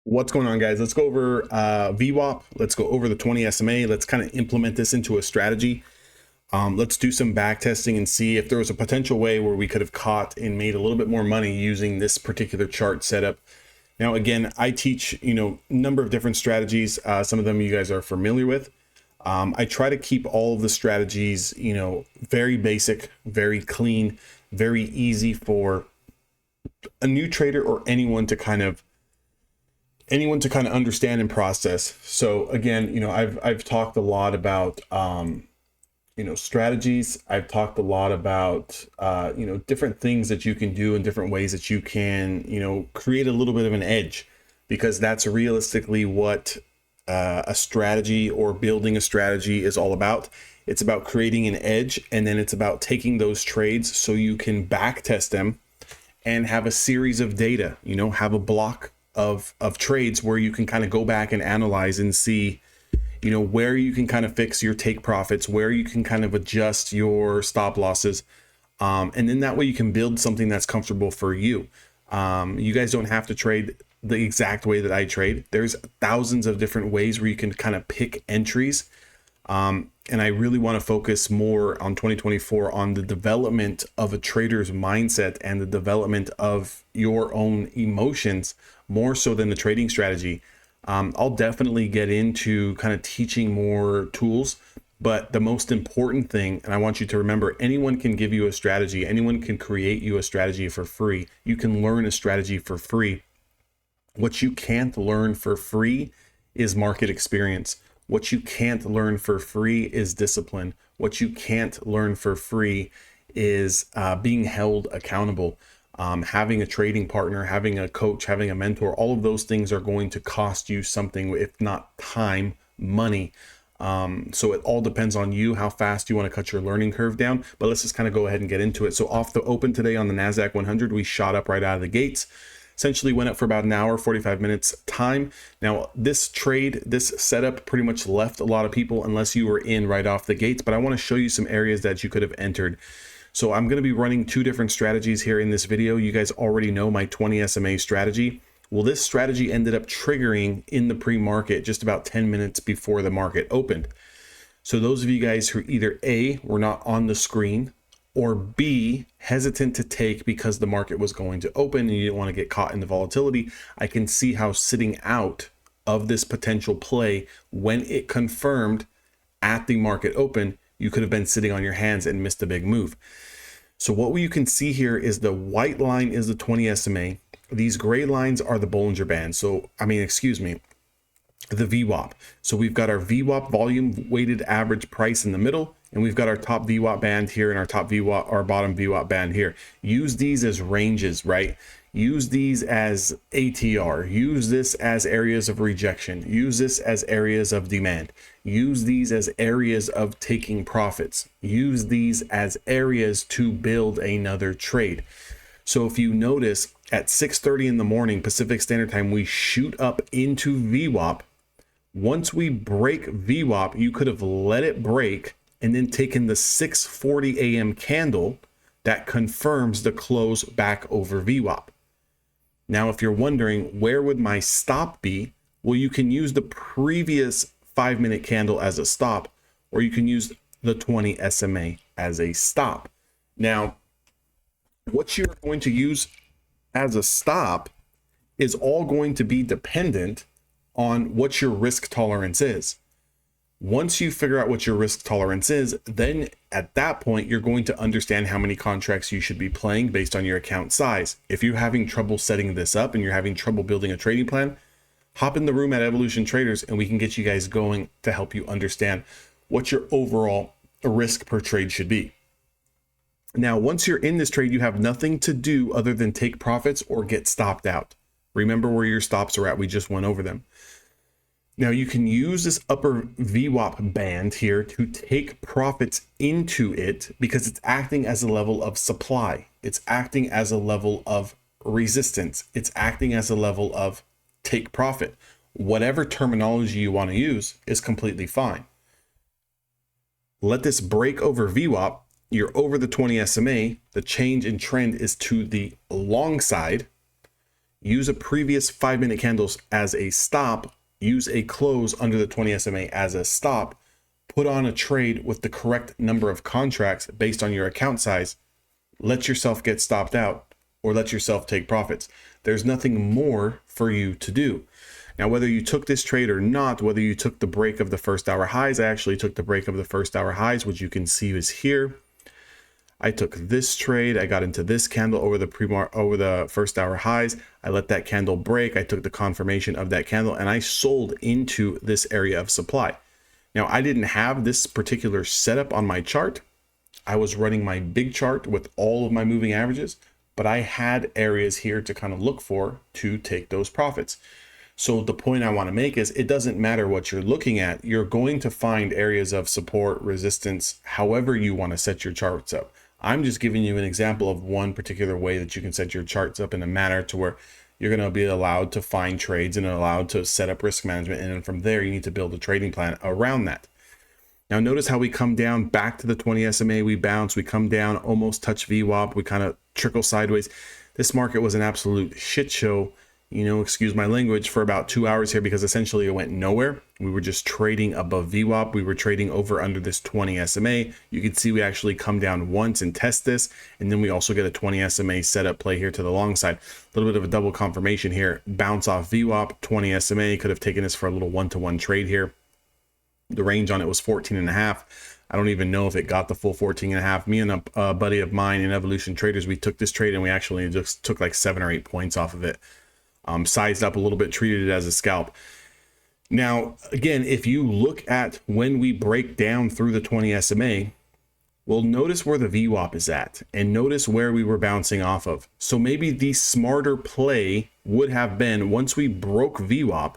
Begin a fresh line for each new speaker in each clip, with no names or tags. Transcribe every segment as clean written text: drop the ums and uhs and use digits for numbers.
What's going on, guys? Let's go over VWAP. Let's go over the 20 SMA. Let's kind of implement this into a strategy. Let's do some back testing and see if there was a potential way where we could have caught and made a little bit more money using this particular chart setup. Now, again, I teach, a number of different strategies. Some of them you guys are familiar with. I try to keep all of the strategies, very basic, very clean, very easy for a new trader or anyone to kind of understand and process. So again, I've talked a lot about strategies. I've talked a lot about different things that you can do and different ways that you can create a little bit of an edge, because that's realistically what a strategy or building a strategy is all about. It's about creating an edge, and then it's about taking those trades so you can back test them and have a series of data, have a block of trades where you can kind of go back and analyze and see, where you can kind of fix your take profits, where you can kind of adjust your stop losses. And then that way you can build something that's comfortable for you. You guys don't have to trade the exact way that I trade. There's thousands of different ways where you can kind of pick entries. And I really want to focus more on 2024 on the development of a trader's mindset and the development of your own emotions, more so than the trading strategy. I'll definitely get into kind of teaching more tools, but the most important thing, and I want you to remember, anyone can give you a strategy. Anyone can create you a strategy for free. You can learn a strategy for free. What you can't learn for free is market experience. What you can't learn for free is discipline. What you can't learn for free is being held accountable. Having a trading partner, having a coach, having a mentor, all of those things are going to cost you something, if not time, money. So it all depends on you, how fast you want to cut your learning curve down. But let's just kind of go ahead and get into it. So off the open today on the NASDAQ 100, we shot up right out of the gates. Essentially went up for about an hour, 45 minutes time. Now, this trade, this setup pretty much left a lot of people unless you were in right off the gates, but I want to show you some areas that you could have entered. So I'm going to be running two different strategies here in this video. You guys already know my 20 SMA strategy. Well, this strategy ended up triggering in the pre-market just about 10 minutes before the market opened. So those of you guys who either A, were not on the screen, or B, hesitant to take because the market was going to open and you didn't want to get caught in the volatility, I can see how sitting out of this potential play when it confirmed at the market open, you could have been sitting on your hands and missed a big move. So what you can see here is the white line is the 20 SMA. These gray lines are the Bollinger Band. So, the VWAP. So we've got our VWAP, volume weighted average price, in the middle, and we've got our top VWAP band here and our top VWAP, our bottom VWAP band here. Use these as ranges, right? Use these as ATR. Use this as areas of rejection. Use this as areas of demand. Use these as areas of taking profits. Use these as areas to build another trade. So if you notice, at 6:30 in the morning Pacific Standard Time, we shoot up into VWAP. Once we break VWAP, you could have let it break and then taken the 6:40 a.m. candle that confirms the close back over VWAP. Now, if you're wondering where would my stop be, well, you can use the previous 5-minute candle as a stop, or you can use the 20 SMA as a stop. Now, what you're going to use as a stop is all going to be dependent on what your risk tolerance is. Once you figure out what your risk tolerance is, then at that point, you're going to understand how many contracts you should be playing based on your account size. If you're having trouble setting this up and you're having trouble building a trading plan, hop in the room at Evolution Traders and we can get you guys going to help you understand what your overall risk per trade should be. Now, once you're in this trade, you have nothing to do other than take profits or get stopped out. Remember where your stops are at. We just went over them. Now, you can use this upper VWAP band here to take profits into it because it's acting as a level of supply. It's acting as a level of resistance. It's acting as a level of take profit. Whatever terminology you want to use is completely fine. Let this break over VWAP. You're over the 20 SMA. The change in trend is to the long side. use a previous 5-minute candles as a stop, use a close under the 20 SMA as a stop, put on a trade with the correct number of contracts based on your account size, let yourself get stopped out or let yourself take profits. There's nothing more for you to do. Now, whether you took this trade or not, whether you took the break of the first hour highs, I actually took the break of the first hour highs, which you can see is here. I took this trade. I got into this candle over the first hour highs. I let that candle break. I took the confirmation of that candle and I sold into this area of supply. Now, I didn't have this particular setup on my chart. I was running my big chart with all of my moving averages, but I had areas here to kind of look for to take those profits. So the point I want to make is it doesn't matter what you're looking at. You're going to find areas of support, resistance, however you want to set your charts up. I'm just giving you an example of one particular way that you can set your charts up in a manner to where you're going to be allowed to find trades and allowed to set up risk management. And then from there, you need to build a trading plan around that. Now, notice how we come down back to the 20 SMA. We bounce, we come down, almost touch VWAP. We kind of trickle sideways. This market was an absolute shit show, you know, excuse my language, for about 2 hours here because essentially it went nowhere. We were just trading above VWAP. We were trading over under this 20 SMA. You can see we actually come down once and test this. And then we also get a 20 SMA setup play here to the long side. A little bit of a double confirmation here. Bounce off VWAP, 20 SMA. Could have taken this for a little one-to-one trade here. The range on it was 14.5. I don't even know if it got the full 14.5. Me and a buddy of mine in Evolution Traders, we took this trade and we actually just took like 7 or 8 points off of it. Sized up a little bit, treated it as a scalp. Now, again, if you look at when we break down through the 20 SMA, well, notice where the VWAP is at and notice where we were bouncing off of. So maybe the smarter play would have been once we broke VWAP,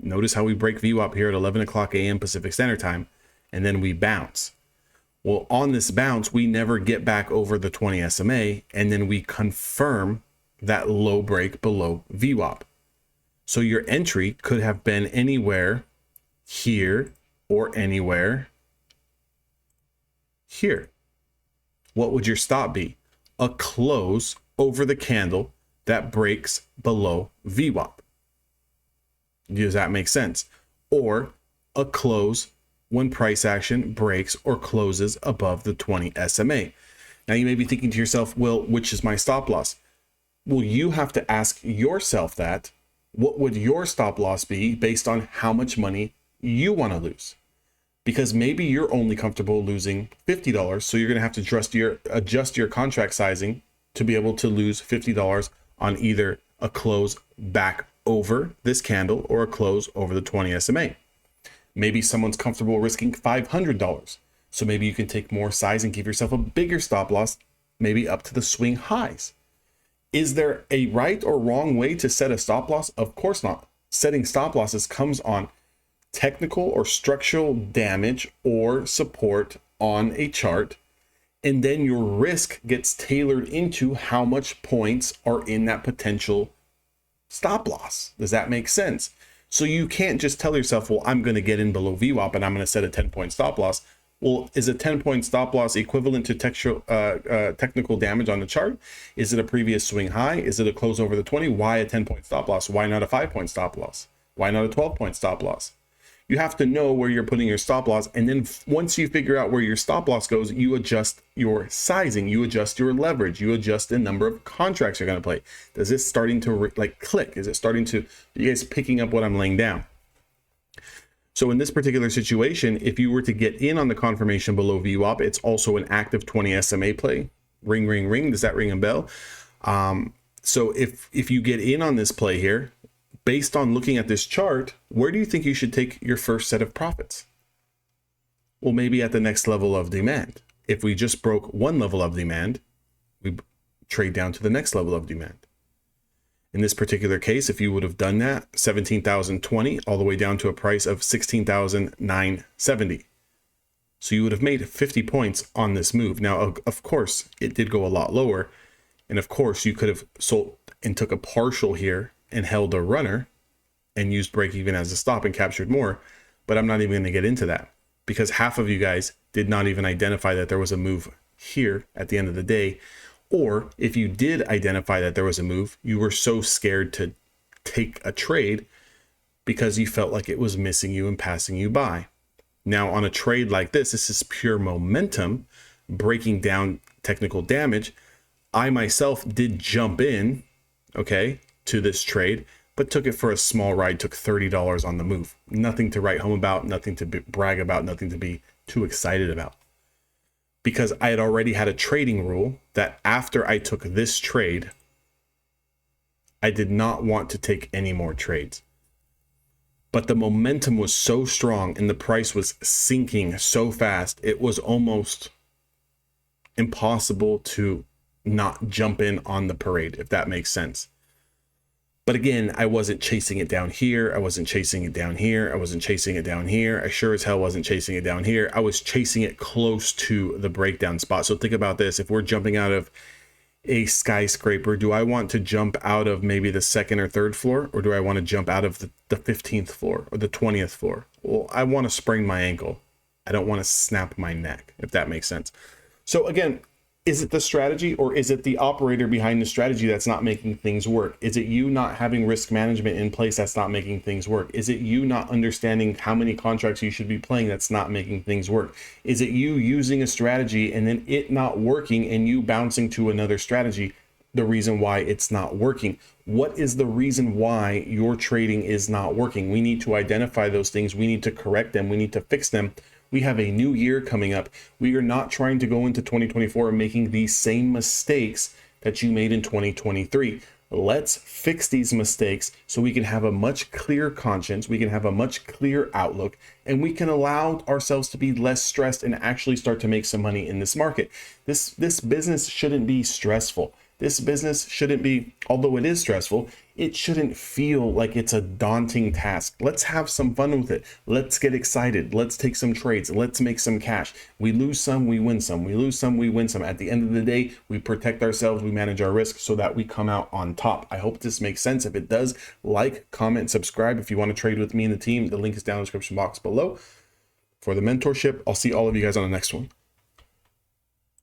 notice how we break VWAP here at 11 o'clock a.m. Pacific Standard Time, and then we bounce. Well, on this bounce, we never get back over the 20 SMA, and then we confirm that low break below VWAP. So your entry could have been anywhere here or anywhere here. What would your stop be? A close over the candle that breaks below VWAP. Does that make sense? Or a close when price action breaks or closes above the 20 SMA. Now you may be thinking to yourself, well, which is my stop loss? Well, you have to ask yourself that. What would your stop loss be based on how much money you want to lose? Because maybe you're only comfortable losing $50, so you're going to have to adjust your contract sizing to be able to lose $50 on either a close back over this candle or a close over the 20 SMA. Maybe someone's comfortable risking $500. So maybe you can take more size and give yourself a bigger stop loss, maybe up to the swing highs. Is there a right or wrong way to set a stop loss? Of course not. Setting stop losses comes on technical or structural damage or support on a chart. And then your risk gets tailored into how much points are in that potential stop loss. Does that make sense? So you can't just tell yourself, well, I'm going to get in below VWAP and I'm going to set a 10-point stop loss. Well, is a 10-point stop loss equivalent to technical damage on the chart? Is it a previous swing high? Is it a close over the 20? Why a 10-point stop loss? Why not a 5-point stop loss? Why not a 12-point stop loss? You have to know where you're putting your stop loss. And then once you figure out where your stop loss goes, you adjust your sizing, you adjust your leverage, you adjust the number of contracts you're going to play. Does this starting to click? Is it starting to, are you guys picking up what I'm laying down? So in this particular situation, if you were to get in on the confirmation below VWAP, it's also an active 20 SMA play. Ring, ring, ring. Does that ring a bell? So if you get in on this play here, based on looking at this chart, where do you think you should take your first set of profits? Well, maybe at the next level of demand. If we just broke one level of demand, we trade down to the next level of demand. In this particular case, if you would have done that, 17,020 all the way down to a price of 16,970. So you would have made 50 points on this move. Now, of course, it did go a lot lower. And of course, you could have sold and took a partial here and held a runner and used break even as a stop and captured more. But I'm not even going to get into that because half of you guys did not even identify that there was a move here at the end of the day. Or if you did identify that there was a move, you were so scared to take a trade because you felt like it was missing you and passing you by. Now on a trade like this is pure momentum, breaking down technical damage. I myself did jump in, okay, to this trade, but took it for a small ride, took $30 on the move. Nothing to write home about, nothing to brag about, nothing to be too excited about. Because I had already had a trading rule that after I took this trade, I did not want to take any more trades. But the momentum was so strong and the price was sinking so fast, it was almost impossible to not jump in on the parade, if that makes sense. But again, I wasn't chasing it down here. I wasn't chasing it down here. I wasn't chasing it down here. I sure as hell wasn't chasing it down here. I was chasing it close to the breakdown spot. So think about this. If we're jumping out of a skyscraper, do I want to jump out of maybe the second or third floor? Or do I want to jump out of the 15th floor or the 20th floor? Well, I want to sprain my ankle. I don't want to snap my neck, if that makes sense. So again, is it the strategy or is it the operator behind the strategy that's not making things work? Is it you not having risk management in place that's not making things work? Is it you not understanding how many contracts you should be playing that's not making things work? Is it you using a strategy and then it not working and you bouncing to another strategy, the reason why it's not working? What is the reason why your trading is not working? We need to identify those things. We need to correct them. We need to fix them. We have a new year coming up. We are not trying to go into 2024 and making these same mistakes that you made in 2023. Let's fix these mistakes so we can have a much clearer conscience, we can have a much clearer outlook, and we can allow ourselves to be less stressed and actually start to make some money in this market. This business shouldn't be stressful. This business shouldn't be, although it is stressful, it shouldn't feel like it's a daunting task. Let's have some fun with it. Let's get excited. Let's take some trades. Let's make some cash. We lose some, we win some. We lose some, we win some. At the end of the day, we protect ourselves, we manage our risk so that we come out on top. I hope this makes sense. If it does, like, comment, subscribe. If you want to trade with me and the team, the link is down in the description box below for the mentorship. I'll see all of you guys on the next one.